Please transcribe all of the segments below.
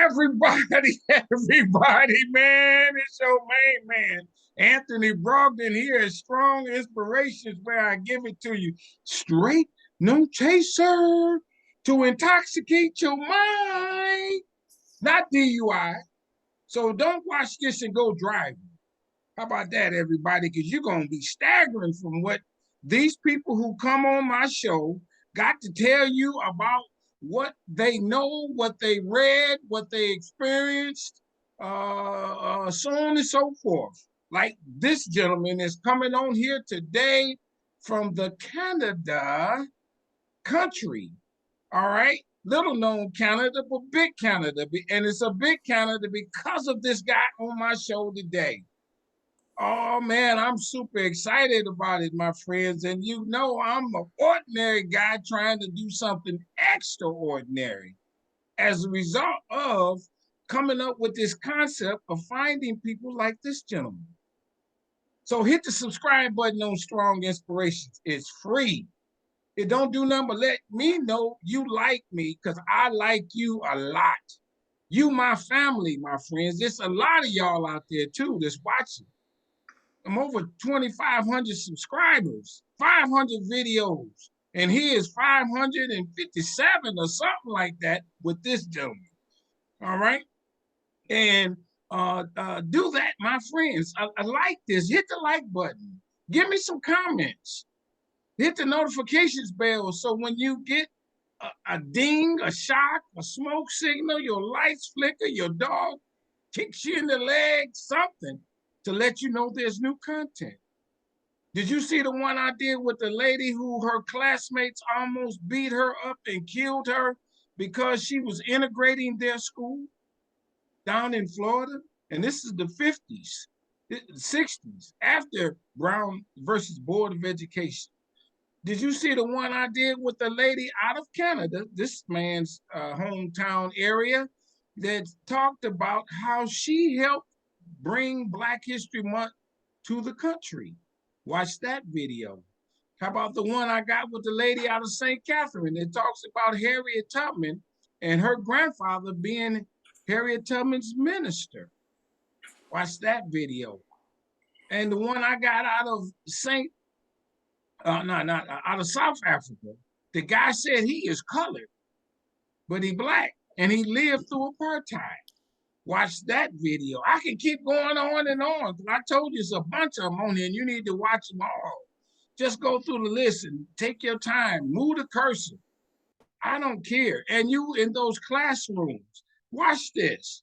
Everybody, everybody, man, it's your main man, Anthony Brogdon here at Strong Inspirations, where I give it to you straight, no chaser, to intoxicate your mind, not DUI. So don't watch this and go driving. How about that, everybody? Because you're going to be staggering from what these people who come on my show got to tell you about what they know, what they read, what they experienced, so on and so forth. Like this gentleman is coming on here today from the Canada country. All right. Little known Canada, but big Canada. And it's a big Canada because of this guy on my show today. Oh man, I'm super excited about it, my friends. And you know, I'm an ordinary guy trying to do something extraordinary as a result of coming up with this concept of finding people like this gentleman. So hit the subscribe button on Strong Inspirations. It's free. It don't do nothing but let me know you like me, because I like you a lot. You my family, my friends. There's a lot of y'all out there too that's watching. I'm over 2,500 subscribers, 500 videos, and he is 557 or something like that with this gentleman. All right, and do that, my friends. I like this. Hit the like button. Give me some comments. Hit the notifications bell so when you get a ding, a shock, a smoke signal, your lights flicker, your dog kicks you in the leg, something to let you know there's new content. Did you see the one I did with the lady who her classmates almost beat her up and killed her because she was integrating their school down in Florida? And this is the 50s, 60s, after Brown versus Board of Education. Did you see the one I did with the lady out of Canada, this man's hometown area, that talked about how she helped bring Black History Month to the country? Watch that video. How about the one I got with the lady out of St. Catherine that talks about Harriet Tubman and her grandfather being Harriet Tubman's minister? Watch that video. And the one I got out of out of South Africa, the guy said he is colored, but he Black, and he lived through apartheid. Watch that video. I can keep going on and on. I told you it's a bunch of them on here, and you need to watch them all. Just go through the list and take your time. Move the cursor. I don't care. And you in those classrooms, watch this.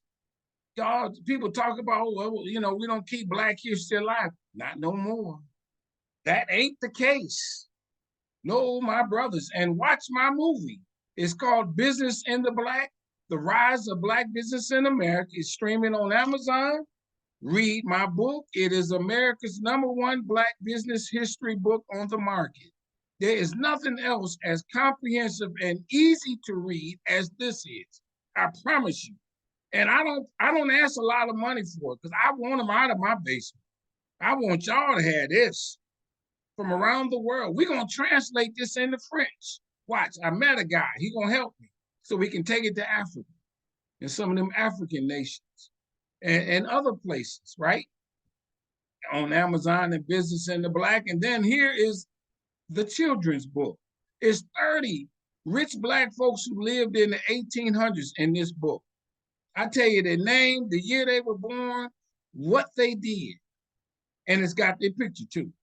Y'all, people talk about, well, you know, we don't keep Black history alive. Not no more. That ain't the case. No, my brothers. And watch my movie. It's called Business in the Black. The Rise of Black Business in America. Is streaming on Amazon. Read my book. It is America's #1 Black business history book on the market. There is nothing else as comprehensive and easy to read as this is. I promise you. And I don't ask a lot of money for it because I want them out of my basement. I want y'all to have this from around the world. We're going to translate this into French. Watch, I met a guy. He's going to help me so we can take it to Africa and some of them African nations and other places, right? On Amazon and Business in the Black. And then here is the children's book. It's 30 rich Black folks who lived in the 1800s in this book. I tell you their name, the year they were born, what they did. And it's got their picture too,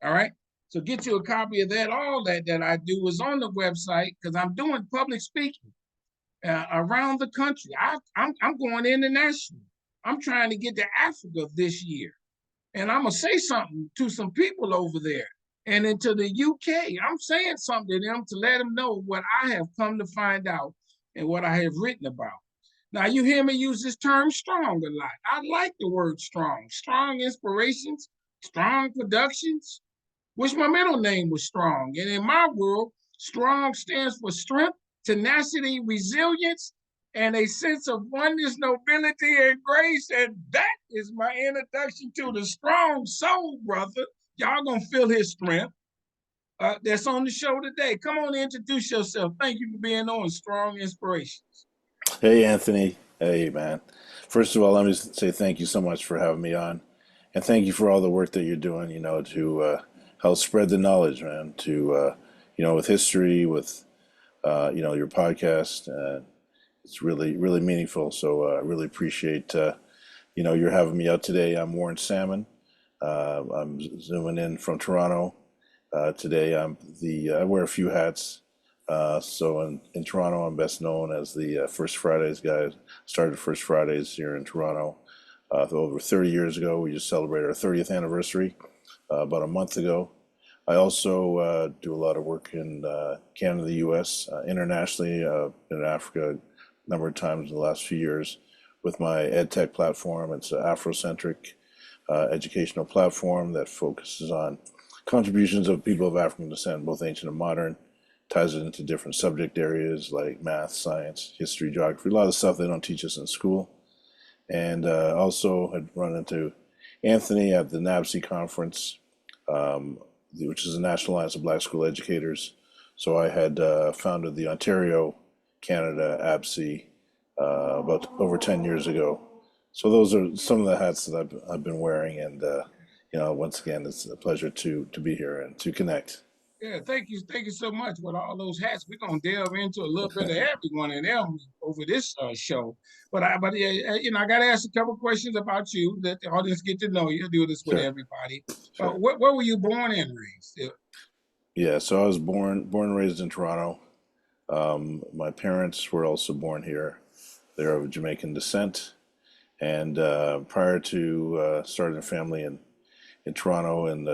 all right? So get you a copy of that. All that I do is on the website because I'm doing public speaking around the country. I'm going international. I'm trying to get to Africa this year. And I'm going to say something to some people over there. And into the UK, I'm saying something to them to let them know what I have come to find out and what I have written about. Now, you hear me use this term strong a lot. I like the word strong. Strong Inspirations, Strong Productions. Wish my middle name was Strong. And in my world, strong stands for strength, tenacity, resilience, and a sense of oneness, nobility, and grace. And that is my introduction to the strong soul, brother. Y'all gonna feel his strength. That's on the show today. Come on, introduce yourself. Thank you for being on Strong Inspirations. Hey, Anthony. Hey, man. First of all, let me say thank you so much for having me on. And thank you for all the work that you're doing, to help spread the knowledge, man, with history, with, your podcast. It's really, really meaningful. So I really appreciate, you're having me out today. I'm Warren Salmon. I'm zooming in from Toronto. Today, I wear a few hats. So in Toronto, I'm best known as the First Fridays guy. Started First Fridays here in Toronto over 30 years ago. We just celebrated our 30th anniversary about a month ago. I also do a lot of work in Canada, the U.S., internationally, in Africa a number of times in the last few years with my EdTech platform. It's an Afrocentric educational platform that focuses on contributions of people of African descent, both ancient and modern, ties it into different subject areas like math, science, history, geography, a lot of stuff they don't teach us in school. And also had run into Anthony at the NABC conference, um, which is the National Alliance of Black School Educators. So I had founded the Ontario, Canada ABC about over 10 years ago. So those are some of the hats that I've been wearing. And, once again, it's a pleasure to be here and to connect. Yeah, thank you so much. With all those hats, we're gonna delve into a little bit of every one of them over this show. But yeah, I got to ask a couple questions about you. Let the audience get to know you. I do this with Sure, everybody. sure. Where were you born and raised? Yeah, so I was born and raised in Toronto. My parents were also born here. They're of Jamaican descent. And prior to starting a family in Toronto, and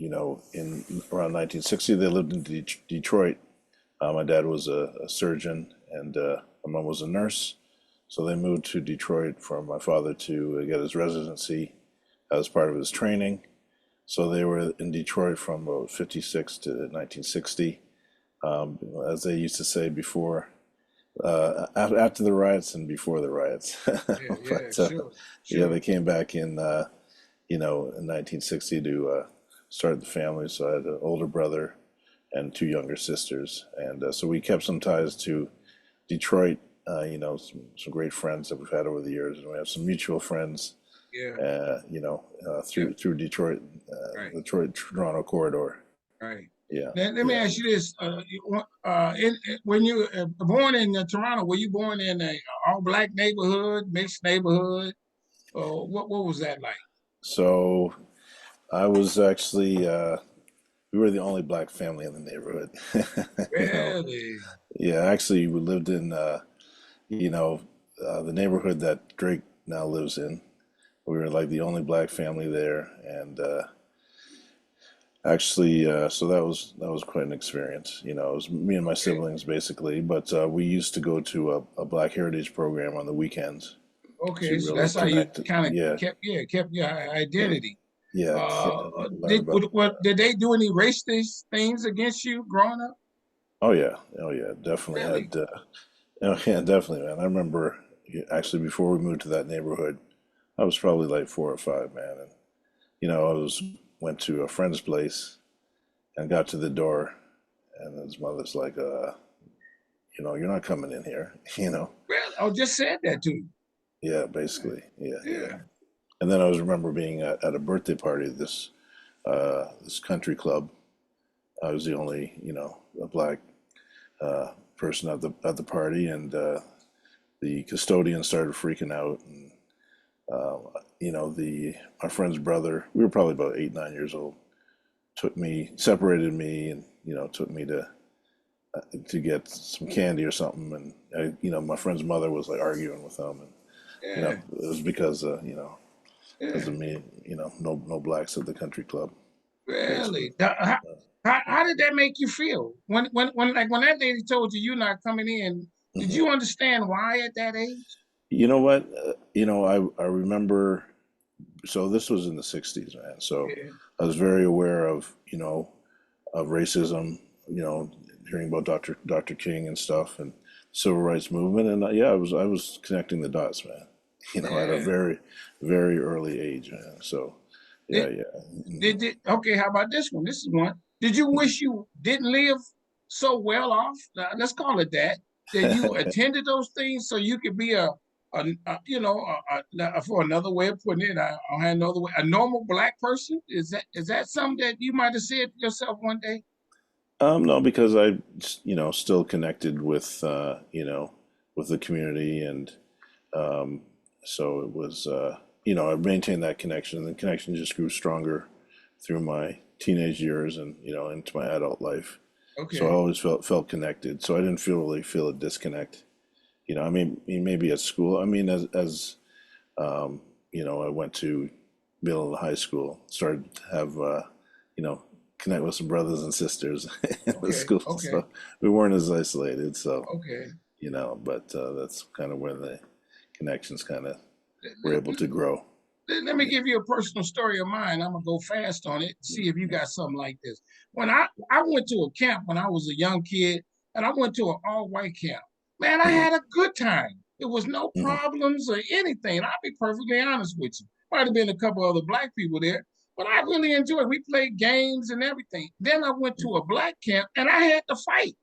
in around 1960, they lived in Detroit. My dad was a surgeon, and my mom was a nurse. So they moved to Detroit for my father to get his residency as part of his training. So they were in Detroit from 56 to 1960. As they used to say before, after the riots and before the riots. Yeah, yeah, But sure, yeah, sure. they came back in 1960 to start the family. So I had an older brother and two younger sisters, and so we kept some ties to Detroit. Some great friends that we've had over the years, and we have some mutual friends. Yeah, yeah, Through Detroit, right. Detroit Toronto corridor. Right. Yeah, Let me yeah. ask you this: when you born in Toronto, were you born in a all black neighborhood, mixed neighborhood? What was that like? So I was actually we were the only black family in the neighborhood. you know, Really, yeah. Actually, we lived in you know the neighborhood that Drake now lives in. We were like the only black family there, and actually, so that was quite an experience. It was me and my okay, siblings basically, but we used to go to a Black Heritage program on the weekends okay. to So really that's how you connect. kind of Yeah, kept your identity. yeah, learn Did about. did they do any racist things against you growing up? Oh yeah, definitely Really? had. Oh yeah, definitely, man. I remember actually before we moved to that neighborhood, I was probably like 4 or 5, man, and I was went to a friend's place and got to the door, and his mother's like, you're not coming in here, Well, I just said that to you. Yeah, basically, yeah, yeah. Yeah. And then I was remember being at a birthday party at this country club. I was the only, a black person at the party, and the custodian started freaking out, and uh, the my friend's brother, we were probably about 8, 9 years old, separated me, and took me to get some candy or something, and my friend's mother was like arguing with them, and Yeah. it was because because Yeah. of me, no blacks at the country club, basically. Really? How did that make you feel when that lady told you you're not coming in? Did Hmm. you understand why at that age? You know what? I remember. So this was in the '60s, man. So Yeah. I was very aware of racism. Hearing about Dr. King and stuff, and civil rights movement, and yeah, I was connecting the dots, man. At a Yeah. very early age, man. So yeah, Did, yeah. okay, how about this one? This is one. Did you wish you didn't live so well off? Let's call it that. That you attended those things so you could be for another way of putting it, I don't have another way. A normal black person, is that something that you might have said to yourself one day? No, because I, still connected with, with the community, and um, so it was, I maintained that connection, and the connection just grew stronger through my teenage years and, into my adult life. So I Okay, always felt connected. So I didn't really feel a disconnect. I mean, maybe at school. I mean, as I went to middle and high school, started to have, you know, connect with some brothers and sisters in the okay, school. okay, So we weren't as isolated. So, okay. but that's kind of where the connections kind of were able to grow. Let me give you a personal story of mine. I'm gonna go fast on it. See if you got something like this. When I went to a camp when I was a young kid, and I went to an all white camp. Man, I Hmm. had a good time. There was no Hmm. problems or anything. I'll be perfectly honest with you. Might have been a couple other black people there, but I really enjoyed. We played games and everything. Then I went to a black camp, and I had to fight.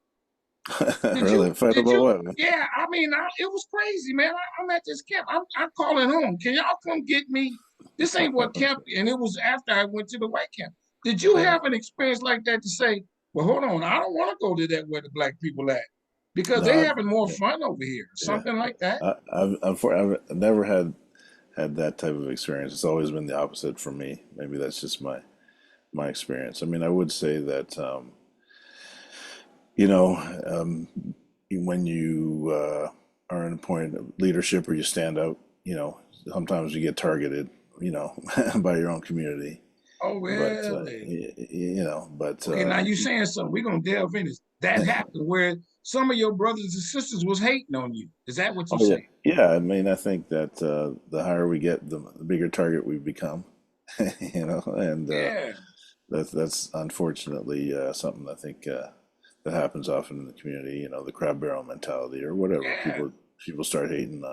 Did you? Really? Fight Did about you? what, man? Yeah, I mean, it was crazy, man. I'm at this camp. I'm calling home. Can y'all come get me? This ain't what camp. And it was after I went to the white camp. Did you Right. have an experience like that to say, well, hold on, I don't want to go to that where the black people at because they No, having more yeah, fun over here, yeah. something like that? I've never had that type of experience. It's always been the opposite for me. Maybe that's just my experience. I mean, I would say that you know, um, when you are in a point of leadership or you stand out, sometimes you get targeted, by your own community. Oh, But really? but Okay, now you saying something. We're gonna delve in this. That happened where some of your brothers and sisters was hating on you. Is that what you oh yeah, saying? yeah. I mean, I think that the higher we get, the bigger target we become. And Yeah, that's unfortunately something I think that happens often in the community. The crab barrel mentality or whatever. yeah. People start hating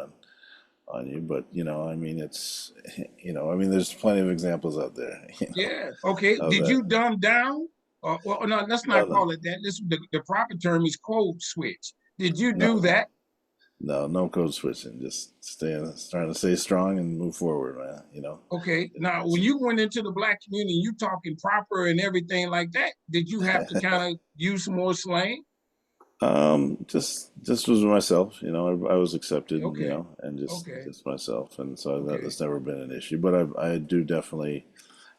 on you, but I mean, it's I mean, there's plenty of examples out there, Yeah. Okay. of Did that. you dumb down? Well, no, let's No, not no, call it that. The proper term is code switch. Did you no, do no, that? no code switching. Just trying to stay strong and move forward, man. Okay. Now, when It's, you went into the black community, you talking proper and everything like that. Did you have to kind of use some more slang? just was myself. I was accepted. Okay. And just Okay. just myself, and so Okay. that's never been an issue. But I do definitely,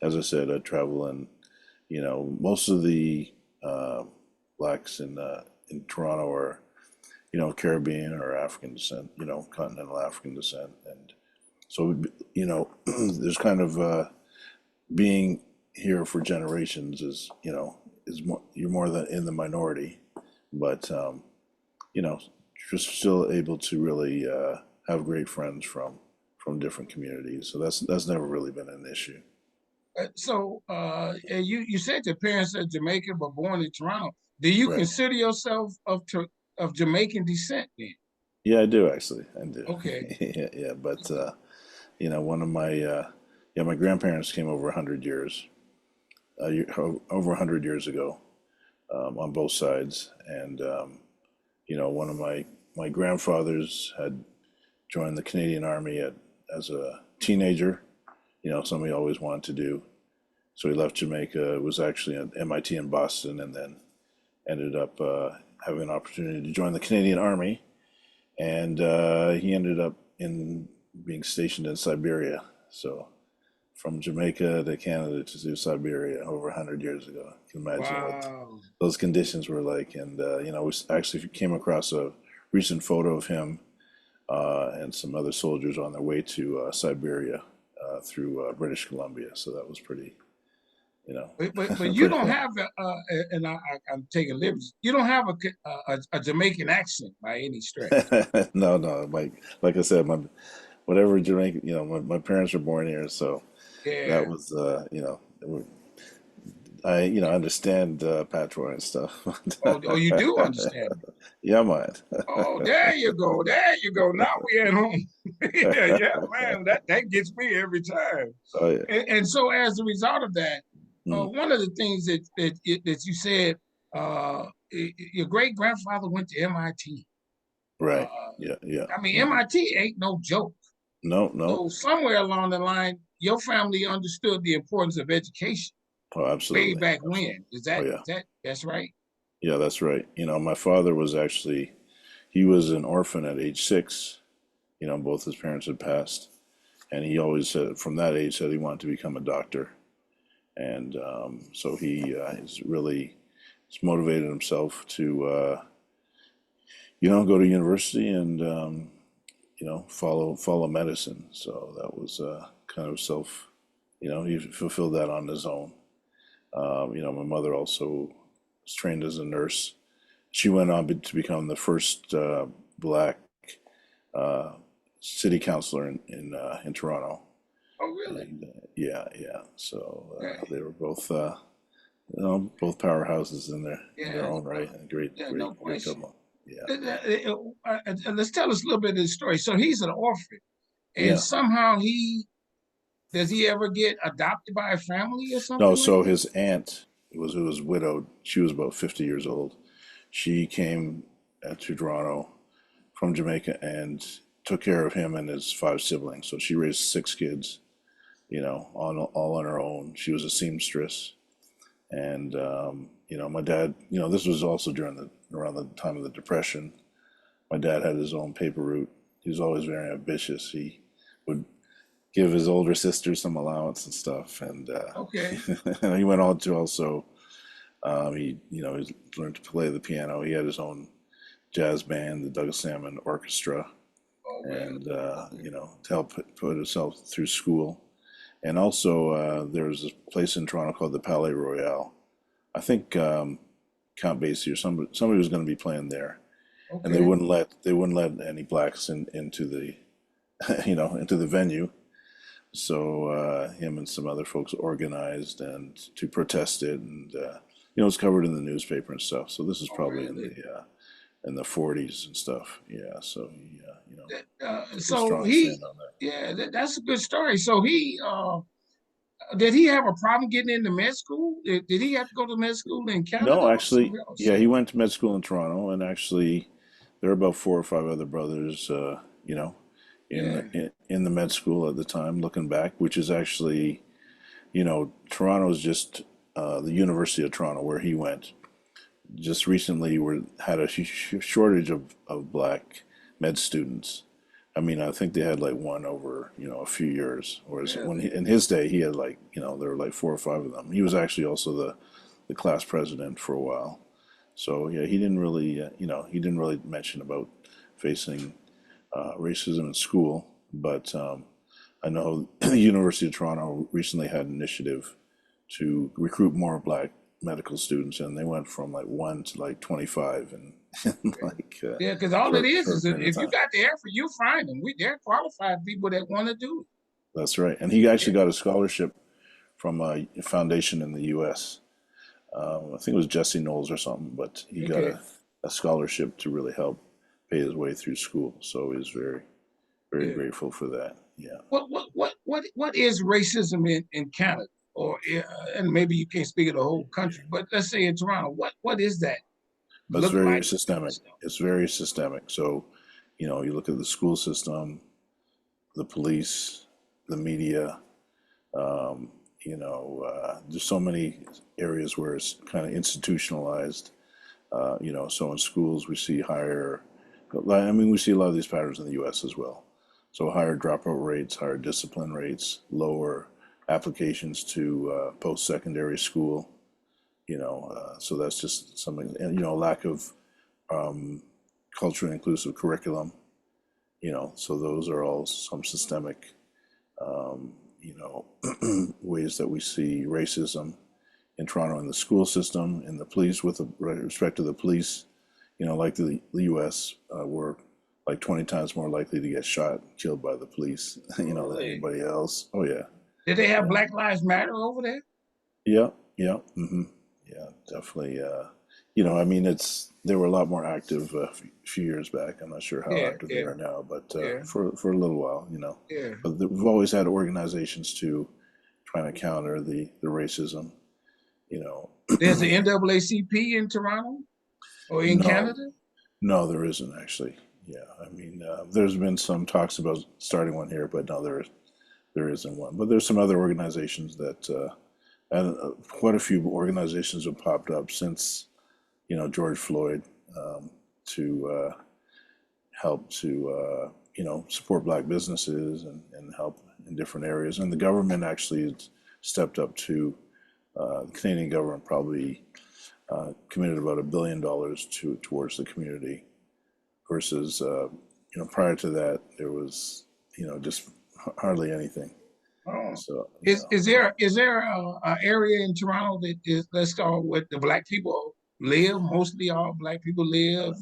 as I said, I travel in. Most of the uh, blacks in Toronto are Caribbean or African descent. Continental African descent, and so there's kind of being here for generations is more, you're more than in the minority, but you know, just still able to really have great friends from different communities. So that's never really been an issue. And you said your parents are Jamaican but born in Toronto. Do you Right. consider yourself of Jamaican descent then? Yeah, I do actually. I do. Okay. Yeah, yeah. But one of my yeah, my grandparents came over 100 years, over 100 years ago, on both sides, and one of my grandfathers had joined the Canadian Army as a teenager. Something he always wanted to do. So he left Jamaica, was actually at MIT in Boston, and then ended up having an opportunity to join the Canadian Army. And he ended up in being stationed in Siberia. So from Jamaica to Canada to Siberia over 100 years ago. You can imagine what Wow. those conditions were like. And we actually came across a recent photo of him and some other soldiers on their way to Siberia through British Columbia. So that was pretty, you know, But you pretty don't fun. have and I'm taking liberties. You don't have a Jamaican accent by any stretch. No, no, like I said, whatever Jamaican, my parents were born here, so that Yeah. was, I, understand patois and stuff. Oh, you do understand me. Yeah, man. Oh, there you go. There you go. Now we at home. Yeah, yeah, man. That gets me every time. Oh yeah. And so as a result of that, Mm. one of the things that you said, your great grandfather went to MIT. Uh, Right. Yeah. Yeah. I mean, Hmm. MIT ain't no joke. No. No. So somewhere along the line, your family understood the importance of education Oh, way absolutely. back Absolutely. when. Oh, yeah. That's right? Yeah, that's right. My father was actually, he was an orphan at age 6. Both his parents had passed. And he always said, from that age, said he wanted to become a doctor. And so he is really he's motivated himself to, go to university and, follow medicine. So that was kind of he fulfilled that on his own. My mother also was trained as a nurse. She went on to become the first black uh, city councilor in Toronto. Oh, really? And yeah, yeah. So Yeah, they were both both powerhouses in their yeah, own right, and great yeah, no great great question. couple. Yeah, Let's tell us a little bit of the story. So he's an orphan, and yeah. somehow does he ever get adopted by a family or No, something like so that? his aunt was widowed. She was about 50 years old. She came to Toronto from Jamaica and took care of him and his 5 siblings. So she raised 6 kids, all on her own. She was a seamstress. And my dad, this was also around the time of the Depression. My dad had his own paper route. He was always very ambitious. He would give his older sister some allowance and stuff, and Okay. and he went on to also he learned to play the piano. He had his own jazz band, the Douglas Salmon Orchestra, Oh, and really? Okay. to help put himself through school. And also, there was this place in Toronto called the Palais Royal. I think Count Basie or somebody was going to be playing there, and they Okay. wouldn't let any blacks into the into the venue. So him and some other folks organized and to protest it, and it was covered in the newspaper and stuff. So this is Oh, probably really? in the 40s and stuff. Yeah. So he took a So strong stand on that. yeah, that's a good story. So did he have a problem getting into med school? Did he have to go to med school in Canada No, or actually, somewhere else? yeah, he went to med school in Toronto, and actually, there were about 4 or 5 other brothers, in Yeah, in the med school at the time. Looking back, which is actually, Toronto's just the University of Toronto where he went. Just recently, had a shortage of black med students. I mean, I think they had like one over a few years. Whereas really. in his day, he had like there were like 4 or 5 of them. He was actually also the class president for a while. So yeah, he didn't really mention about facing racism in school. But I know the University of Toronto recently had an initiative to recruit more black medical students, and they went from like 1 to like 25 in like Yeah, because all it short is period of if you time. got the effort, you find them. They're qualified people that want to do That's right. And he actually it. got a scholarship from a foundation in the U.S. I think it was Jesse Knowles or something, but he Yeah. got Okay. a scholarship to really help pay his way through school. So he's very, very Yeah. grateful for that. Yeah. What is racism in Canada? Or and maybe you can't speak of the whole country, but let's say in Toronto, what is that It's look very like kind of systemic. stuff? It's very systemic. So, you look at the school system, the police, the media, there's so many areas where it's kind of institutionalized. So in schools we see higher, I mean, we see a lot of these patterns in the U.S. as well. So higher dropout rates, higher discipline rates, lower applications to post-secondary school. So that's just something, and lack of culturally inclusive curriculum. So those are all some systemic, ways that we see racism in Toronto in the school system, in the police, with respect to the police. Like the U.S., we're like 20 times more likely to get shot, killed by the police, than Really? anybody else. Oh yeah, Did they have yeah, Black Lives Matter over there? yeah, yeah, yeah, definitely. I mean, they were a lot more active few years back. I'm not sure how Yeah, active they yeah, are now, but yeah, for a little while, yeah. But we've always had organizations to trying to counter the racism. You know, There's the NAACP in Toronto or in no, Canada. no, there isn't actually. Yeah. I mean, there's been some talks about starting one here, but no, there isn't one. But there's some other organizations that, and quite a few organizations have popped up since George Floyd, to help to support black businesses and help in different areas. And the government actually stepped up to the Canadian government probably committed about $1 billion towards the community versus prior to that there was just hardly anything. Oh. So Is there a area in Toronto that is, let's call, what the black people live? Mostly all black people live,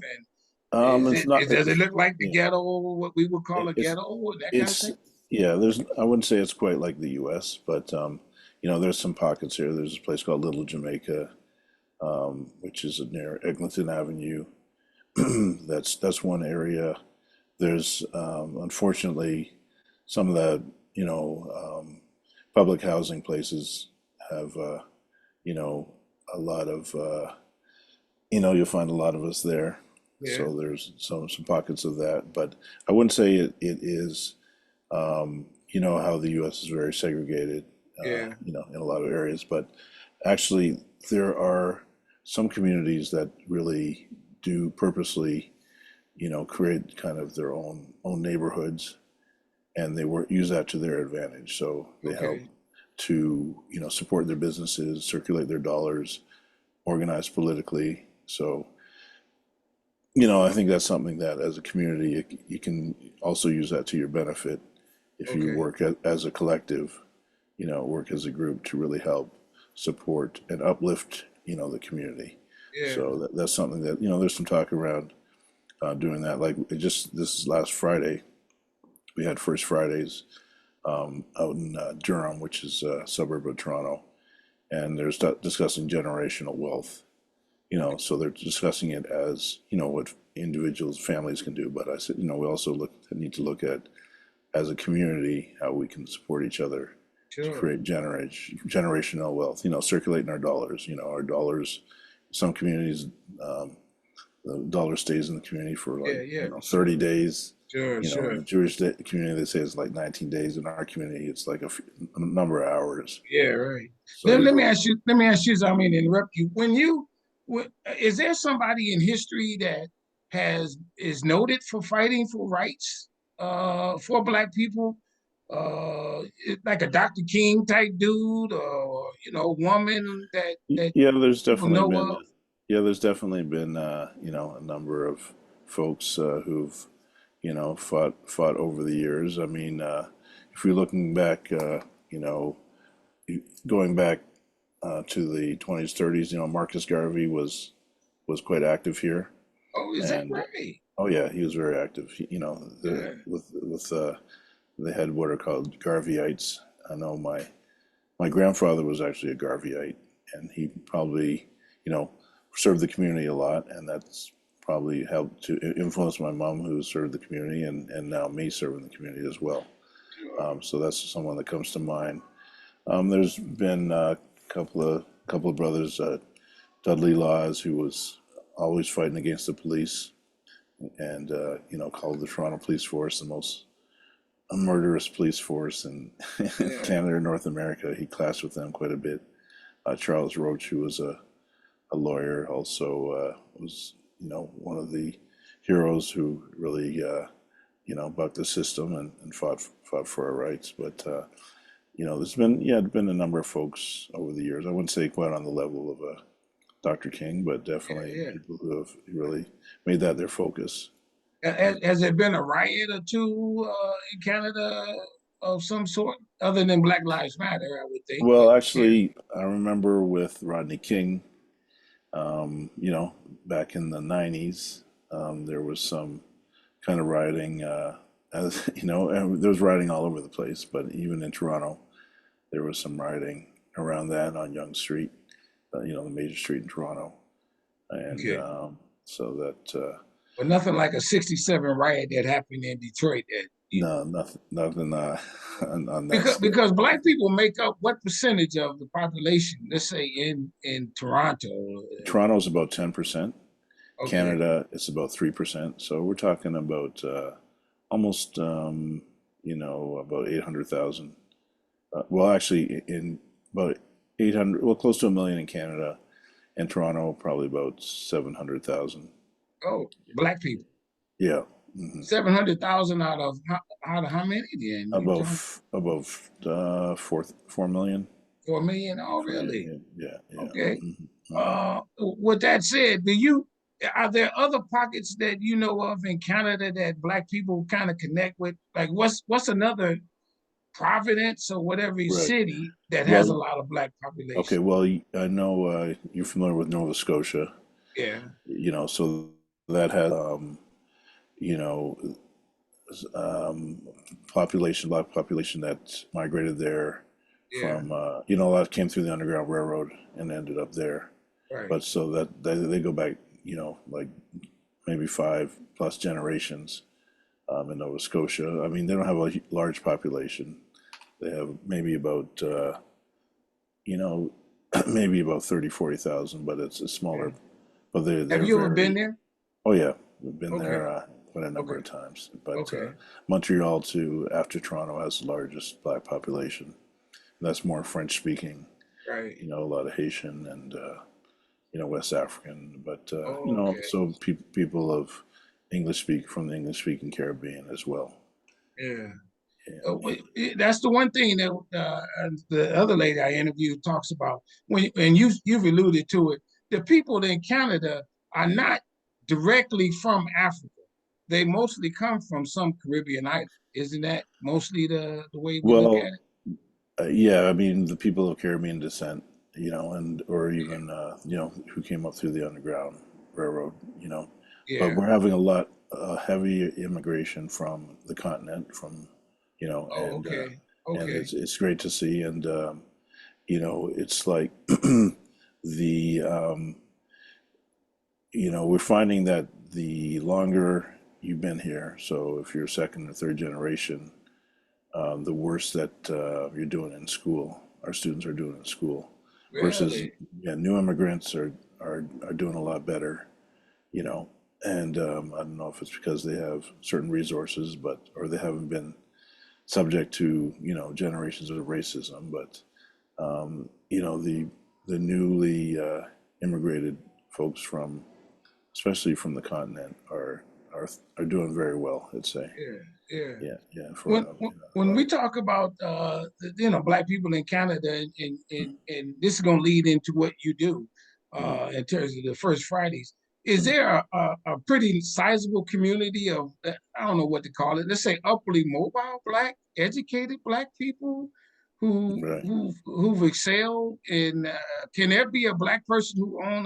and it's not does it look like the yeah, ghetto, what we would call a it's ghetto, or that kind of it's thing? yeah, there's I wouldn't say it's quite like the US, but there's some pockets here. There's a place called Little Jamaica, which is near Eglinton Avenue. That's one area. There's unfortunately some of the public housing places have a lot of you'll find a lot of us there. Yeah, So there's some pockets of that, but I wouldn't say it is how the U.S. is very segregated, yeah, in a lot of areas, but actually there are some communities that really do purposely create kind of their own neighborhoods, and they use that to their advantage. So they help okay, to support their businesses, circulate their dollars, organize politically. So I think that's something that as a community you can also use that to your benefit if you okay, work as a collective, work as a group to really help support and uplift the community. yeah. So that's something that there's some talk around doing that. Like this last Friday, we had First Fridays out in Durham, which is a suburb of Toronto, and they're discussing generational wealth. So they're discussing it as what individuals, families can do. But I said, we also need to look at as a community how we can support each other to Sure. create generational wealth. Circulating our dollars. Our dollars. Some communities, the dollar stays in the community for Yeah, like yeah, 30 sure, days. sure, In sure. the Jewish community, they say it's like 19 days. In our community, it's like a number of hours. Yeah, right. So Let, you let me go. ask you. Let me ask you. So I mean, interrupt you. Is there somebody in history that is noted for fighting for rights for Black people? Like a Dr. King type dude, or woman that Yeah, there's people definitely know been, of. a number of folks who've, fought over the years. I mean, if we're looking back, you know, going back to the 20s, 30s, Marcus Garvey was quite active here, Oh, is that and right? oh yeah, he was very active. Yeah. With they had what are called Garveyites. I know my grandfather was actually a Garveyite, and he probably, you know, served the community a lot, and that's probably helped to influence my mom, who served the community, and now me serving the community as well. Sure. So that's someone that comes to mind. There's been a couple of brothers, Dudley Laws, who was always fighting against the police, and called the Toronto Police Force the most a murderous police force in Yeah. Canada or North America. He clashed with them quite a bit. Charles Roach, who was a lawyer, also was one of the heroes who really bucked the system and fought for our rights. But there's been a number of folks over the years. I wouldn't say quite on the level of Dr. King, but Yeah. definitely Yeah. people who have really made that their focus. Has there been a riot or two in Canada of some sort, other than Black Lives Matter? I would think, but Well, yeah. actually, I remember with Rodney King, back in the 90s, there was some kind of rioting, as and there was rioting all over the place, but even in Toronto, there was some rioting around that on Yonge Street, the major street in Toronto. And Okay. so that, But nothing like a '67 riot that happened in Detroit. no, nothing on that scale. Because Black people make up what percentage of the population? Let's say in Toronto. Toronto's about 10%, Okay. Canada, it's about 3%. So we're talking about almost, about 800,000. Well, actually, in about 800, well, close to a million in Canada. In Toronto, probably about 700,000. Oh, black people. Yeah. Hmm. 700,000 out of how many then? You talking Above 4 million. 4 million? Oh, Yeah, really? yeah, yeah, yeah. Okay. Hmm. With that said, are there other pockets that you know of in Canada that black people kind of connect with? Like what's another Providence or whatever Right. city that has a Well, lot of black okay. population? Well, I know you're familiar with Nova Scotia. Yeah, So that has, you know, um, black population that migrated there yeah, from, a lot came through the Underground Railroad and ended up there. right. But so that they go back, like maybe 5+ generations in Nova Scotia. I mean, they don't have a large population. They have maybe about, you know, maybe about 30, 40,000, but it's a smaller, Okay. but Have they're you ever been very, there? oh yeah, we've been Okay, there quite a number okay, of times. But okay, Montreal too, after Toronto, has the largest black population. That's more French speaking, right. a lot of Haitian and, West African, but Okay, also people of English speak from the English speaking Caribbean as well. yeah. Yeah. That's the one thing that the other lady I interviewed talks about. And you've alluded to it. The people in Canada are not directly from Africa. They mostly come from some Caribbean island. Isn't that mostly the way we look at Well, it? yeah, I mean the people of Caribbean descent, and or Yeah, even who came up through the Underground Railroad, but yeah. we're having a lot heavy immigration from the continent, Oh, okay, and okay. it's great to see, and it's like the we're finding that the longer you've been here, so if you're second or third generation, the worse that you're doing in school. Our students are doing in school, versus Really? yeah, new immigrants are doing a lot better. You know, and I don't know if it's because they have certain resources, but or they haven't been subject to generations of racism, but the newly immigrated folks from especially from the continent are doing very well. I'd say, Yeah, yeah. yeah, yeah. For When we talk about black people in Canada, and this is going to lead into what you do mm, in terms of the First Fridays, is mm, there a pretty sizable community of I don't know what to call it. Let's say upwardly mobile black, educated black people right. who've excelled in. Can there be a black person who own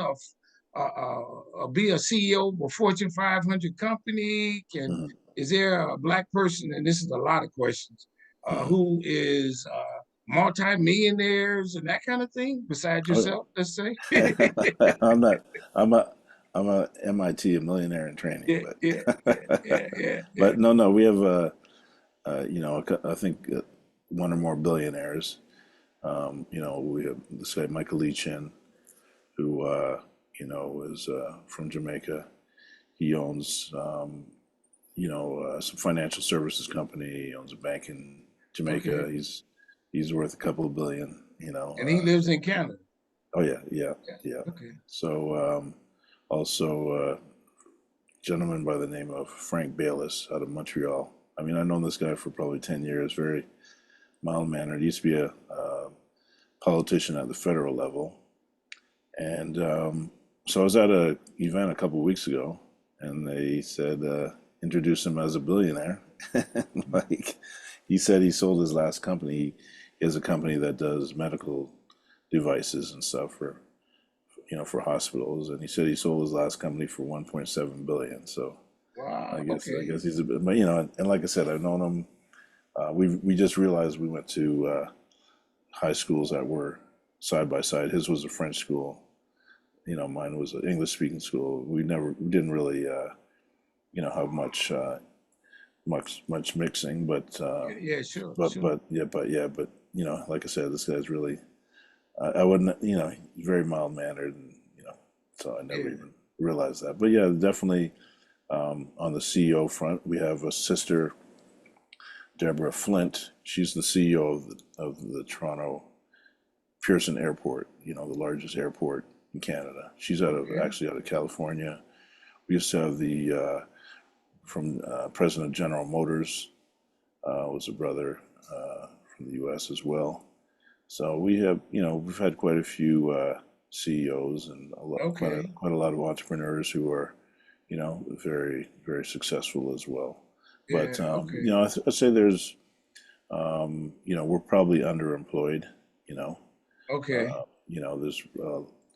be a CEO of a Fortune 500 company? Hmm. Is there a black person, and this is a lot of questions, Hmm. who is multi-millionaires and that kind of thing, besides Oh, yourself, let's say? I'm not. I'm a. I'm a MIT, a millionaire in training, Yeah, yeah, yeah, yeah, yeah, yeah. but no, no. We have I think one or more billionaires. We have this guy Michael Lee Chin, who is from Jamaica. He owns some financial services company. He owns a bank in Jamaica. Okay. He's worth a couple of billion. And he lives in Canada. Oh yeah, yeah, Yeah. yeah. Okay. So also gentleman by the name of Frank Bayless out of Montreal. I mean, I've known this guy for probably 10 years. Very mild mannered. He used to be a politician at the federal level, and so I was at a event a couple of weeks ago, and they said introduce him as a billionaire. Like he said, he sold his last company. He has a company that does medical devices and stuff for hospitals, and he said he sold his last company for 1.7 billion. So Wow. I Okay. guess he's a bit, but and like I said, I've known him. We just realized we went to high schools that were side by side. His was a French school. Mine was an English speaking school. We didn't really have much mixing, but Yeah, yeah, sure, sure. like I said, this guy's really I wouldn't he's very mild mannered, and so I never Yeah. even realize that. But yeah, definitely on the CEO front, we have a sister, Deborah Flint. She's the CEO of the Toronto Pearson Airport, the largest airport in Canada. She's Okay. actually out of California. We used to have the from President of General Motors was a brother from the U.S. as well. So we have, we've had quite a few CEOs and Okay. quite a lot of entrepreneurs who are, very very successful as well. Yeah. But Okay. I'd say there's, we're probably underemployed. You know, Okay. there's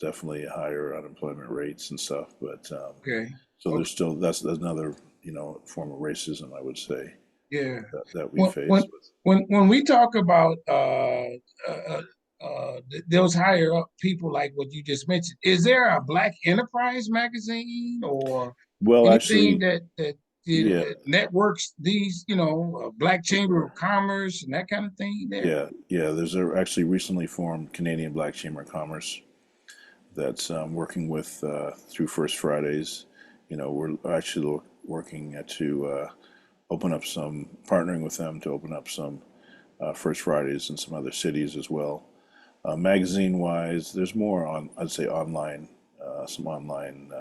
definitely higher unemployment rates and stuff. But Okay. so there's Okay. still that's another form of racism, I would say, Yeah. that we When face when with. when we talk about those higher up people like what you just mentioned, is there a Black Enterprise magazine or Well, anything actually, that yeah, networks these, Black Chamber of Commerce and that kind of thing there? yeah. There's a actually recently formed Canadian Black Chamber of Commerce that's working with through First Fridays. We're actually working to open up partnering with them to open up some First Fridays in some other cities as well. Magazine wise, there's more on, I'd say, online, some online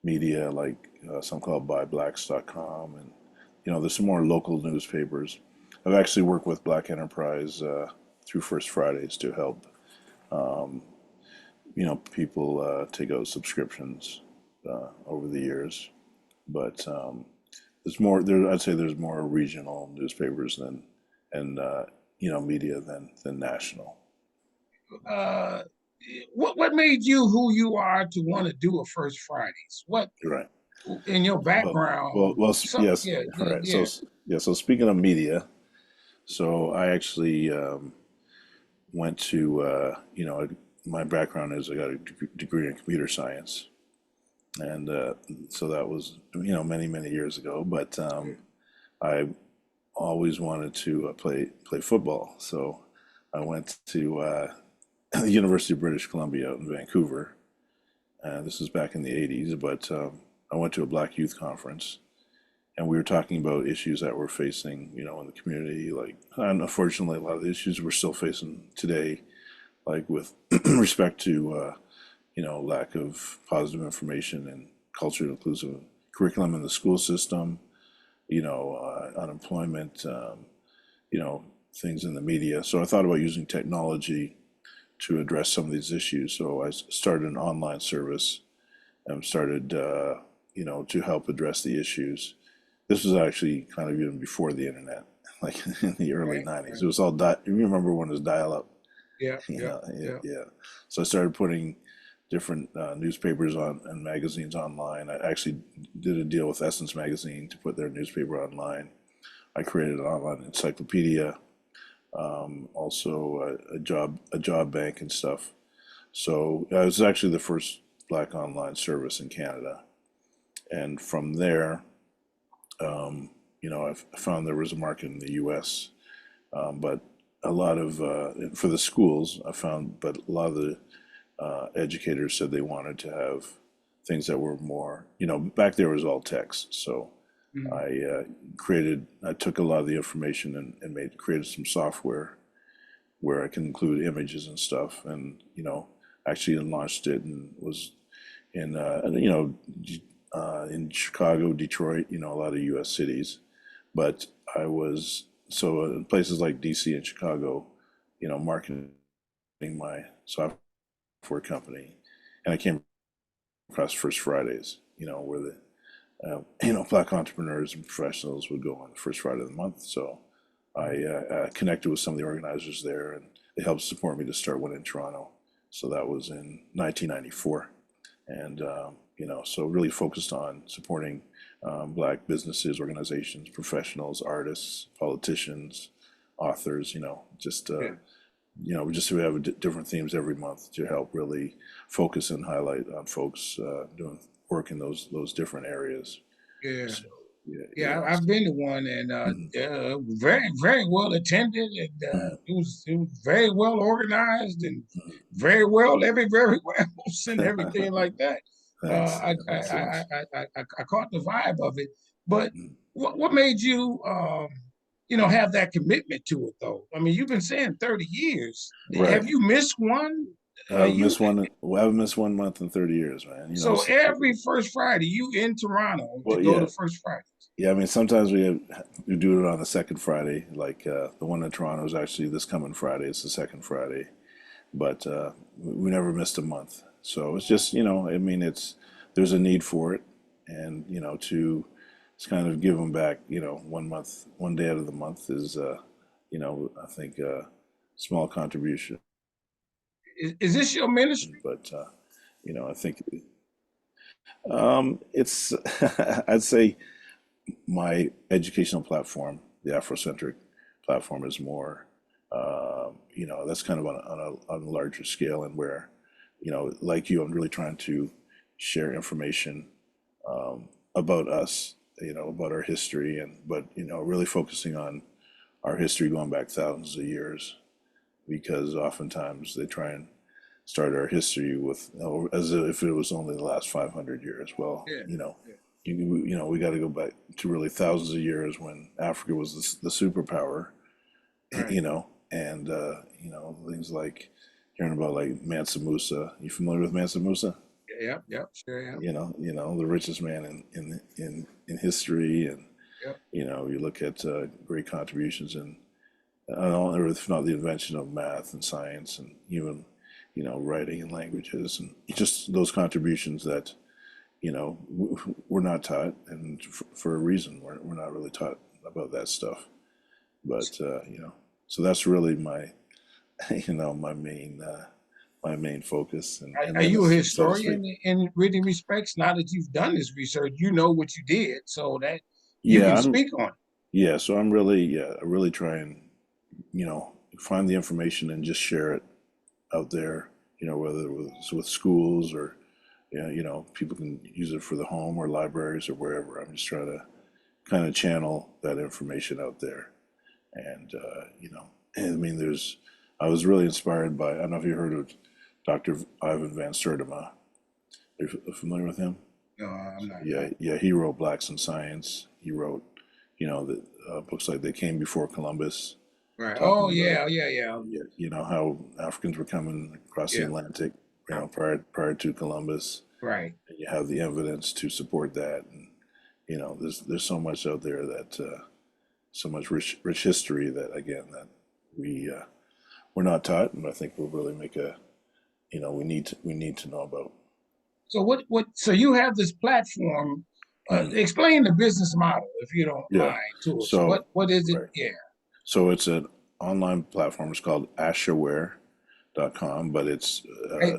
media like some called buyblacks.com, and there's some more local newspapers. I've actually worked with Black Enterprise through First Fridays to help people take out subscriptions over the years. But there's more there. I'd say there's more regional newspapers than and media than national. Uh, what made you who you are to want to do a First Fridays? What Right. in your Well, background? yes. Yeah, All yeah, right. So yeah. yeah. So speaking of media, so I actually went to my background is I got a degree in computer science, and so that was many years ago. But I always wanted to play football, so I went to the University of British Columbia out in Vancouver. This was back in the '80s, but I went to a Black Youth Conference, and we were talking about issues that we're facing, in the community. Like, and unfortunately, a lot of the issues we're still facing today, like with respect to lack of positive information and culturally inclusive curriculum in the school system, unemployment, you know, things in the media. So I thought about using technology to address some of these issues. So I started an online service and started, to help address the issues. This was actually kind of even before the internet, like in the early Right, 90s. right. It was all you remember when it was dial up, Yeah, yeah, yeah, yeah. yeah. So I started putting different newspapers on and magazines online. I actually did a deal with Essence Magazine to put their newspaper online. I created an online encyclopedia, also a job bank and stuff. So I was actually the first Black online service in Canada, and from there, I found there was a market in the U.S., but a lot of for the schools, I found, but a lot of the educators said they wanted to have things that were more, back there was all text. So Mhm. I took a lot of the information and created some software where I can include images and stuff, and actually launched it and was in in Chicago, Detroit, a lot of U.S. cities. But I was so in places like D.C. and Chicago, marketing my software company, and I came across First Fridays, where the Black entrepreneurs and professionals would go on the first Friday of the month. So I connected with some of the organizers there, and they helped support me to start one in Toronto. So that was in 1994, and so really focused on supporting Black businesses, organizations, professionals, artists, politicians, authors. Yeah, Just we have different themes every month to help really focus and highlight on folks doing work in those different areas. yeah. So yeah, Yeah, yeah. I've been to one and Mhm, very, very well attended, and mhm, it was very well organized and mhm. very well, very well and everything like that. Thanks. Yeah, I, thanks so I, much. I, I caught the vibe of it. But Mm. what made you, have that commitment to it though? I mean, you've been saying 30 years. Have Right. you missed one? I haven't You missed one. I haven't missed 1 month in 30 years, man. So every first Friday, you in Toronto to Well, go to yeah, First Fridays. yeah. I mean, sometimes we do it on the second Friday. Like the one in Toronto is actually this coming Friday. It's the second Friday, but we never missed a month. So it's just I mean, there's a need for it, and to it's kind of give them back. 1 month, one day out of the month is I think a small contribution, Is this your ministry? but I think it's I'd say my educational platform, the Afrocentric platform, is more, that's kind of on a larger scale, and where, like you, I'm really trying to share information about us, about our history, but really focusing on our history going back thousands of years, because oftentimes they try and start our history with as if it was only the last 500 years. Well, Yeah, yeah. we got to go back to really thousands of years when Africa was the superpower, Right. and things like hearing about like Mansa Musa. You familiar with Mansa Musa? Yep, yep, sure am. The richest man in history, and Yep. you look at great contributions in, or if not the invention of math and science, and even writing and languages, and just those contributions that we're not taught, and for a reason we're not really taught about that stuff. But so that's really my my main focus, and Are then you a so to speak. historian in really respects? Now that you've done this research, you know what you did, so that you Yeah, can I'm. speak on it. Yeah, so I'm really, I really try and find the information and just share it out there. Whether it's with schools, or people can use it for the home or libraries or wherever. I'm just trying to kind of channel that information out there. And and I mean, I was really inspired by, I don't know if you heard of Dr. Ivan Van Sertima. Are you familiar with him? No, I'm not. Yeah, yeah, he wrote Blacks in Science. He wrote, the books like They Came Before Columbus, Right. talking Oh about, yeah, yeah, yeah, how Africans were coming across the yeah. Atlantic, Yeah. prior to Columbus. Right. And you have the evidence to support that, and there's so much out there that so much rich history that, again, that we're not taught, and I think will really make a we need to know about. So what? So you have this platform. Mhm. Explain the business model, if you don't Yeah. mind, to us. So What is it? right. Yeah. So it's an online platform. It's called Ashaware.com, but it's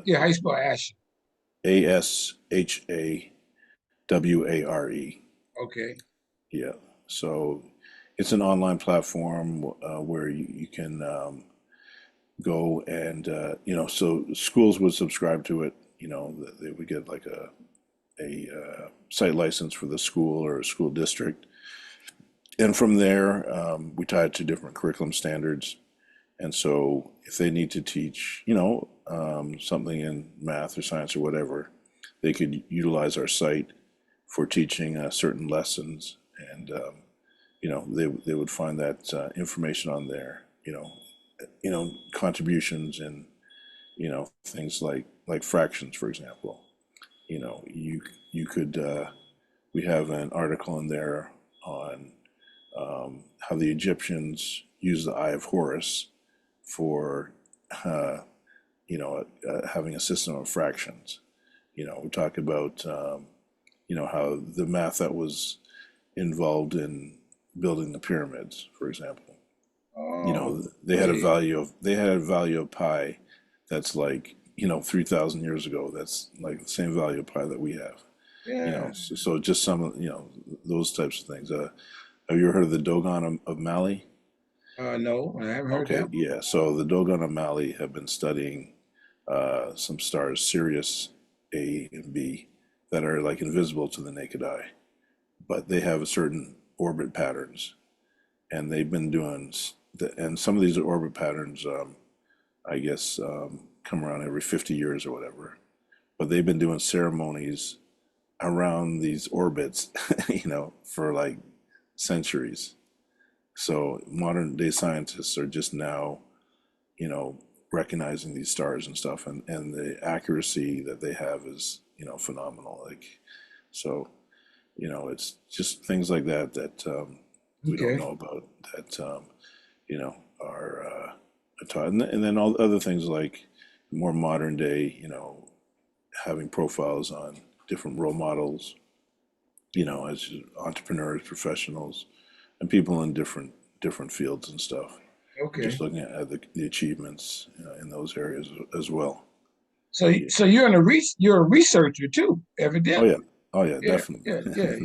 Yeah. How you spell Ash? ASHAWARE. Okay. Yeah. So it's an online platform where you can go and so schools would subscribe to it. They would get like a site license for the school or a school district, and from there we tie it to different curriculum standards. And so if they need to teach, something in math or science or whatever, they could utilize our site for teaching certain lessons, and they would find that information on there. Contributions and things like fractions, for example. You could we have an article in there on how the Egyptians used the Eye of Horus for uh, having a system of fractions. We talk about how the math that was involved in building the pyramids, for example. Oh, They had a yeah. value of pi that's like 3,000 years ago. That's like the same value of pi that we have. Yeah. So just some of those types of things. Have you ever heard of the Dogon of Mali? No, I haven't heard Okay, that one. yeah. So the Dogon of Mali have been studying some stars, Sirius A and B, that are like invisible to the naked eye, but they have a certain orbit patterns, and they've been doing, and some of these orbit patterns, I guess, come around every 50 years or whatever. but they've been doing ceremonies around these orbits, for like centuries. So modern day scientists are just now, you know, recognizing these stars and stuff, and the accuracy that they have is, phenomenal. Like, so, it's just things like that that we don't Okay. know about that, are taught. And then all other things like more modern day, having profiles on different role models, as entrepreneurs, professionals, and people in different fields and stuff. Okay. Just looking at the achievements in those areas as well. Yeah. So you're you're a researcher too, Oh yeah. evidently. Oh yeah. Yeah, Definitely.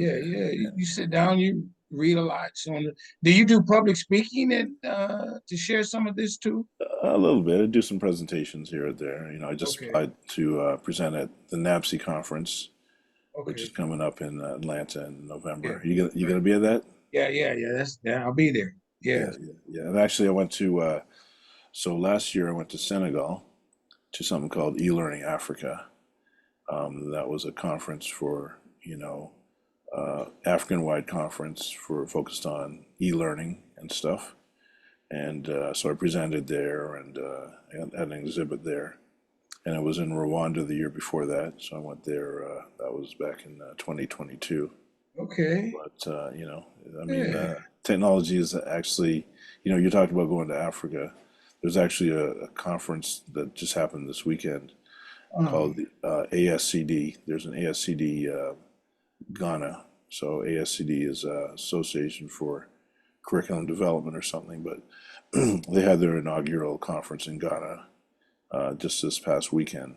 yeah. Yeah. You sit down, you read a lot. So, do you do public speaking and to share some of this too? A little bit. I do some presentations here or there. I just Okay, applied to present at the NAPSI conference, which is okay. coming up in Atlanta in Yeah, November. You right. gonna be at that? Yeah. I'll be there. Yeah, Yes. yeah, yeah. And actually, I went to so last year I went to Senegal to something called E-Learning Africa. That was a conference for African-wide conference for focused on e-learning and stuff. And so I presented there and had an exhibit there. And I was in Rwanda the year before that, so I went there. That was back in 2022. Okay. But I mean, Yeah. technology is actually, you talked about going to Africa. There's actually a conference that just happened this weekend called Um. the ASCD. There's an ASCD Ghana. So ASCD is Association for Curriculum Development or something, but they had their inaugural conference in Ghana just this past weekend.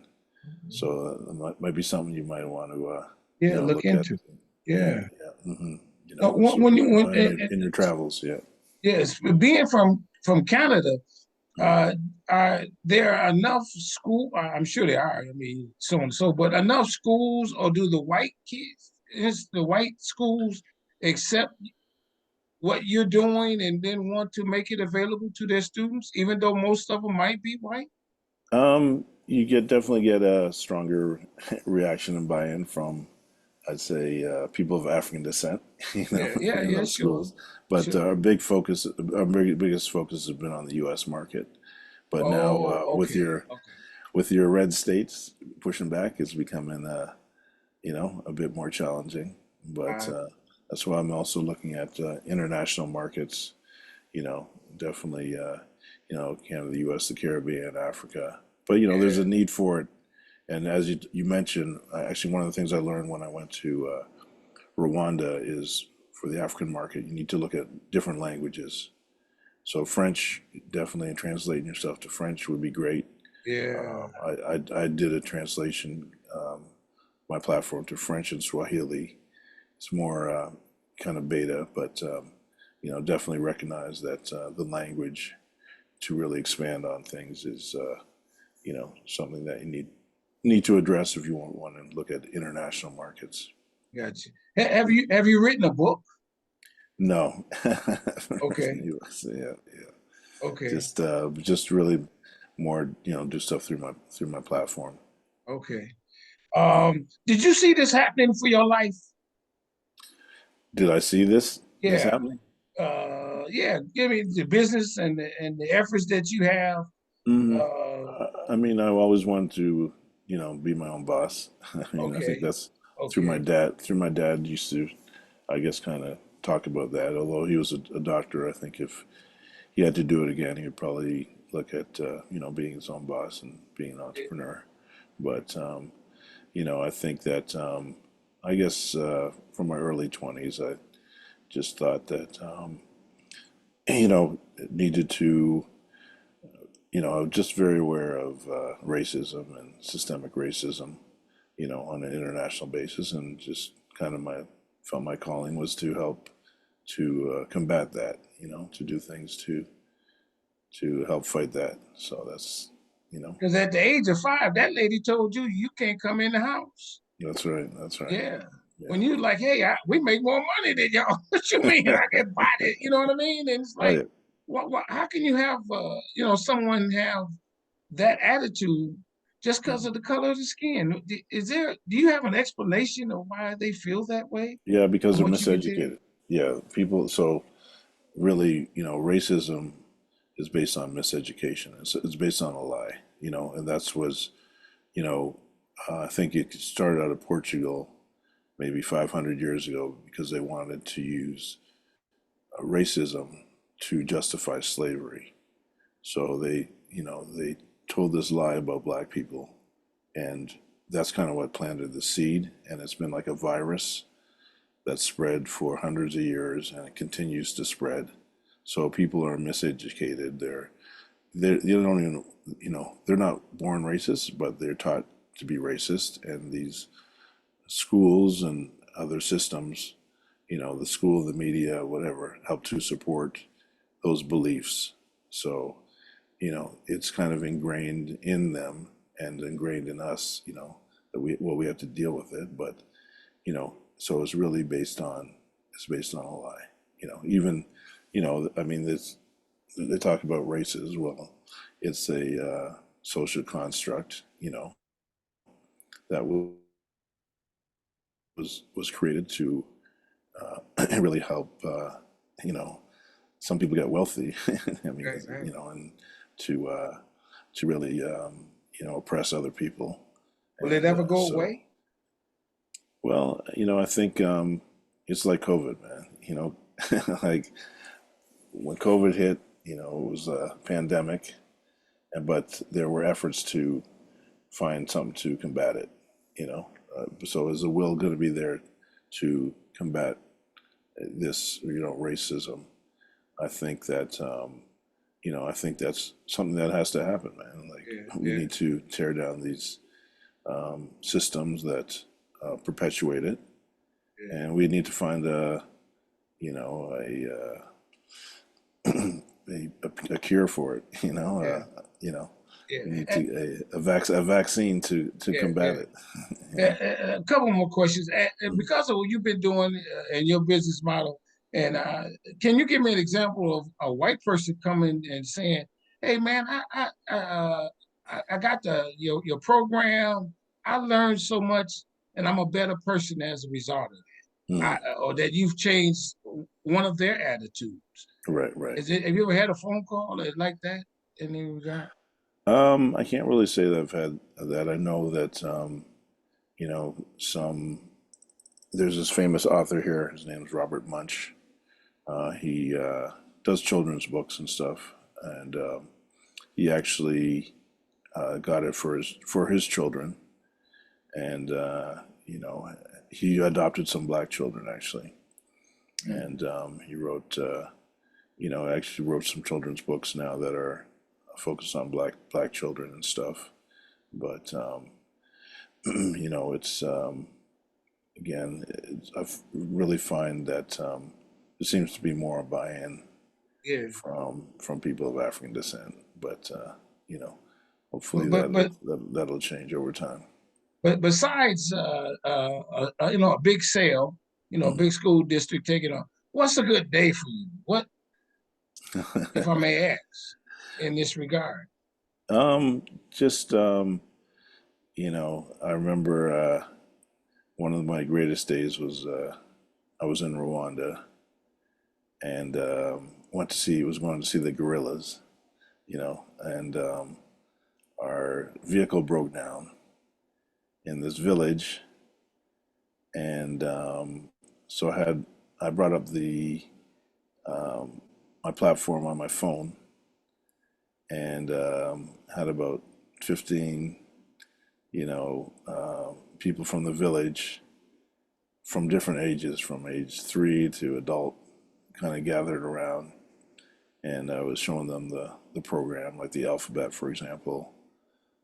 So that might be something you might want to, Yeah. Look look at. into. Yeah, Yeah. yeah. When you In your travels, yeah. yes, being from Canada, Mm. there are enough school. I'm sure there are. I mean, so and so, but enough schools, or do the white kids, is the white schools accept what you're doing and then want to make it available to their students, even though most of them might be white? You definitely get a stronger reaction and buy-in from, I'd say, people of African descent, in those Sure, schools. But sure. biggest focus has been on the U.S. market. But now, Oh, okay, okay. with your red states pushing back, it's becoming, a bit more challenging. But Uh, that's why I'm also looking at international markets. Definitely, Canada, the U.S., the Caribbean, Africa. But there's yeah. a need for it. And as you mentioned, actually, one of the things I learned when I went to Rwanda is for the African market, you need to look at different languages. So French, definitely, and translating yourself to French would be great. Yeah. I did a translation, my platform to French and Swahili. It's more kind of beta, but definitely recognize that the language to really expand on things is something that you need to address if you want to look at international markets. Gotcha. Have you written a book? No, Okay, yeah, yeah. okay, Just really more, do stuff through my platform. okay. Did you see this happening for your life? Did I see this Yeah. happening? Yeah. Give me the business and the efforts that you have. Hmm. Uh, I mean, I've always wanted to, be my own boss. I mean, I think okay, that's through my okay. dad. Through my dad used to, I guess, kind of talk about that. Although he was a doctor, I think if he had to do it again, he would probably look at, being his own boss and being an entrepreneur. But I think that I guess from my early 20s, I just thought that needed to, I'm just very aware of racism and systemic racism, on an international basis, and just kind of felt my calling was to help to combat that, to do things to help fight that. So Because at the age of 5, that lady told you you can't come in the house. that's right. That's right. Yeah. Yeah. When you like, hey, we make more money than y'all. What you mean? I can buy it. You know what I mean? And it's Oh like, yeah. how can you have, someone have that attitude just because of the color of the skin. Do you have an explanation of why they feel that way Yeah, because from they're what you can tell? miseducated. Yeah, people. So really, racism is based on miseducation. It's based on a lie. And that's was, you know, I think it started out of Portugal maybe 500 years ago because they wanted to use racism to justify slavery. So they told this lie about black people, and that's kind of what planted the seed. And it's been like a virus that spread for hundreds of years, and it continues to spread. So people are miseducated. They don't even they're not born racist, but they're taught to be racist, and these schools and other systems, the school, the media, whatever, help to support those beliefs. So it's kind of ingrained in them and ingrained in us, that we have to deal with it. But so it's based on a lie. Even I mean, they talk about races. Well, it's a social construct, that was created to really help. You know, some people get wealthy. I mean, Right, right. and to to really oppress other people. Will it And ever go so, away? well, I think it's like COVID, man. Like when COVID hit, it was a pandemic, but there were efforts to find something to combat it. So is the will going to be there to combat this, racism? I think that I think that's something that has to happen, man. Like Yeah, we yeah, need to tear down these systems that perpetuate it, yeah, and we need to find you know, a cure for it. yeah, We yeah, need to a vaccine to yeah, combat yeah. it. A couple more questions. Because of what you've been doing and your business model, and can you give me an example of a white person coming and saying, "Hey, man, I got your program. I learned so much, and I'm a better person as a result of it." Mm, Or that you've changed one of their attitudes. right, right. Is it? Have you ever had a phone call like that in any regard? I can't really say that I've had that. I know that some there's this famous author here. His name is Robert Munch. He does children's books and stuff, and he actually got it for his children, and he adopted some black children actually, Mm. and he wrote actually wrote some children's books now that are focused on black children and stuff. But it's again, I really find that there seems to be more buy-in Yeah, from people of African descent. But hopefully but but but that'll change over time. but besides, a big sale, a Mhm. big school district taking on. What's a good day for you? What, if I may ask, in this regard? um, just I remember one of my greatest days was I was in Rwanda and was going to see the gorillas, and our vehicle broke down in this village, and so I brought up the my platform on my phone and had about 15 people from the village from different ages, from age 3 to adult, kind of gathered around, and I was showing them the program, like the alphabet, for example.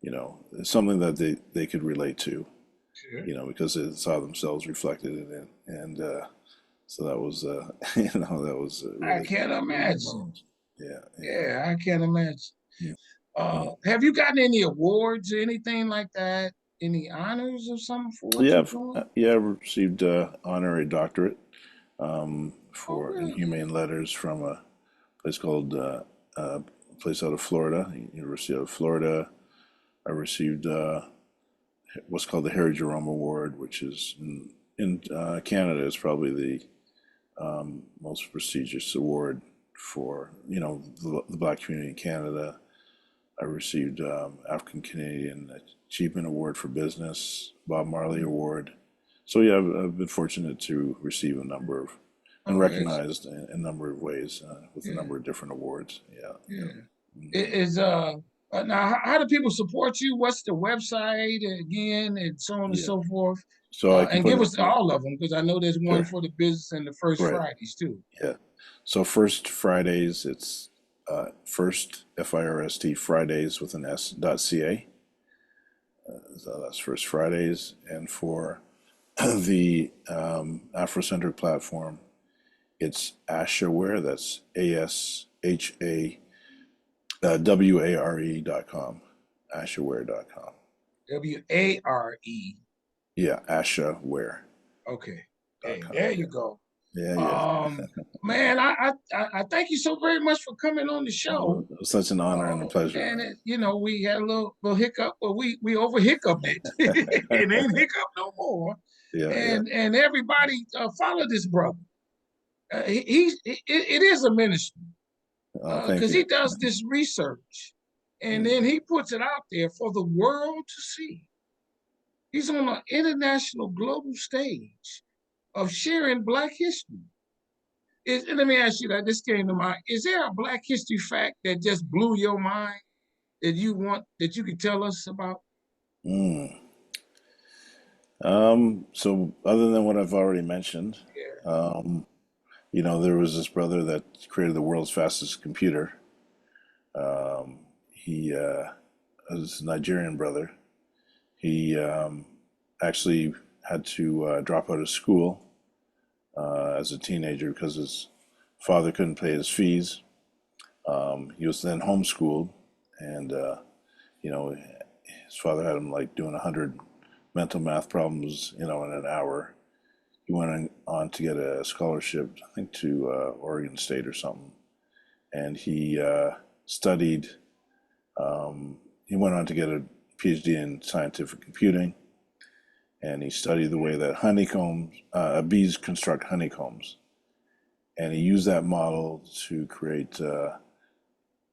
It's something that they could relate to, Sure. because they saw themselves reflected in it, and so that was that was I really can't really imagine. important. Yeah, yeah. Yeah, I can't imagine. Mm, mm. Have you gotten any awards or anything like that? Any honors or something for what Yeah, you're doing? yeah. I received honorary doctorate Oh, for really? inhumane letters from a place called a place out of Florida, University of Florida. I received what's called the Harry Jerome Award, which is in Canada is probably the most prestigious award for the Black community in Canada. I received African Canadian Achievement Award for Business, Bob Marley Award. So yeah, I've been fortunate to receive a number of and recognized in a number of ways with a number of different awards. Yeah. Is now how do people support you? What's the website again, and so on and Yeah. so forth? So I can And put give it. us all of them because I know there's one Sure. for the business and the first Right. Fridays too. Yeah. So first Fridays, it's first FIRST Fridays with an S.ca. So that's first Fridays, and for the Afrocentric platform, it's Ashaware. That's ASHAWARE.com. Ashaware.com. WARE. Yeah, Ashaware. Okay. Hey, .com. there Yeah. you go. Yeah. Man, I thank you so very much for coming on the show. It was such an honor and a pleasure, And man. we had a little hiccup, but we over hiccuped it. It ain't hiccup no more. Yeah. And everybody follow this brother. It is a ministry Thank because you. he does this research and then he puts it out there for the world to see. He's on an international global stage of sharing Black history. Let me ask you that. This came to mind. Is there a Black history fact that just blew your mind that you could tell us about? Mm. So other than what I've already mentioned, Yeah. there was this brother that created the world's fastest computer. He was a Nigerian brother. He actually had to drop out of school as a teenager because his father couldn't pay his fees. He was then homeschooled, and his father had him like doing 100 mental math problems, in an hour. He went on to get a scholarship, I think, to Oregon State or something, and he studied. He went on to get a PhD in scientific computing, and he studied the way that bees construct honeycombs, and he used that model to create.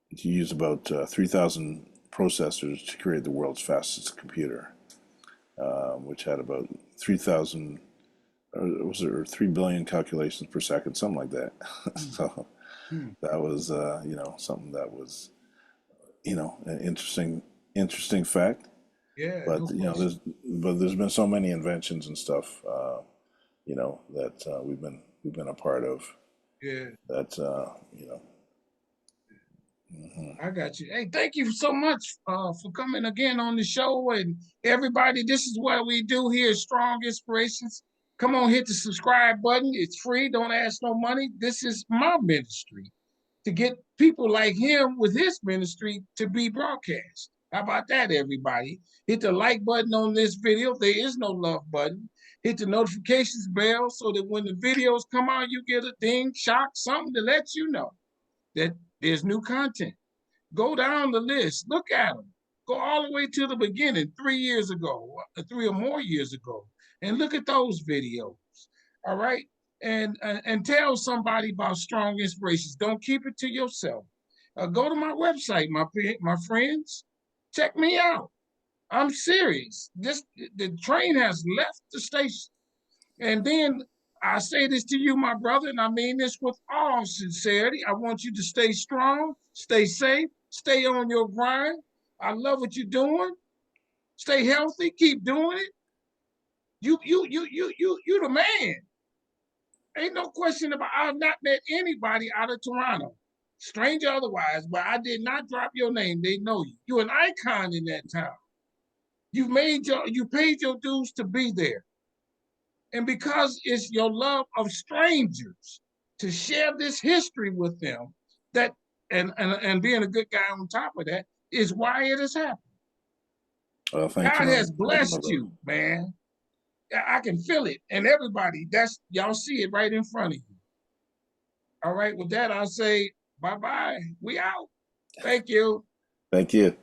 He used about 3,000 processors to create the world's fastest computer, which had about 3,000 or 3 billion calculations per second, something like that. So that was, something that was, an interesting fact. Yeah, But no question. there's been so many inventions and stuff, that we've been a part of. Yeah, That mhm. I got you. Hey, thank you so much for coming again on the show. And everybody, this is what we do here at Strong Inspirations. Come on, hit the subscribe button. It's free. Don't ask no money. This is my ministry to get people like him with his ministry to be broadcast. How about that, everybody? Hit the like button on this video. There is no love button. Hit the notifications bell so that when the videos come out, you get a ding, shock, something to let you know that there's new content. Go down the list, look at them. Go all the way to the beginning, 3 years ago, 3 or more years ago, and look at those videos. All right, and tell somebody about Strong Inspirations. Don't keep it to yourself. Go to my website, my friends. Check me out. I'm serious. The train has left the station. And then I say this to you, my brother, and I mean this with all sincerity. I want you to stay strong, stay safe, stay on your grind. I love what you're doing. Stay healthy, keep doing it. You the man. Ain't no question about. I've not met anybody out of Toronto, stranger otherwise, but I did not drop your name. They know you. You're an icon in that town. You paid your dues to be there. And because it's your love of strangers to share this history with them, that and being a good guy on top of that is why it has happened. Well, thank you, God has man. Thank you, my blessed brother. you, man. I can feel it. And everybody, that's y'all see it right in front of you. All right, with that, I'll say bye-bye. We out. Thank you. Thank you.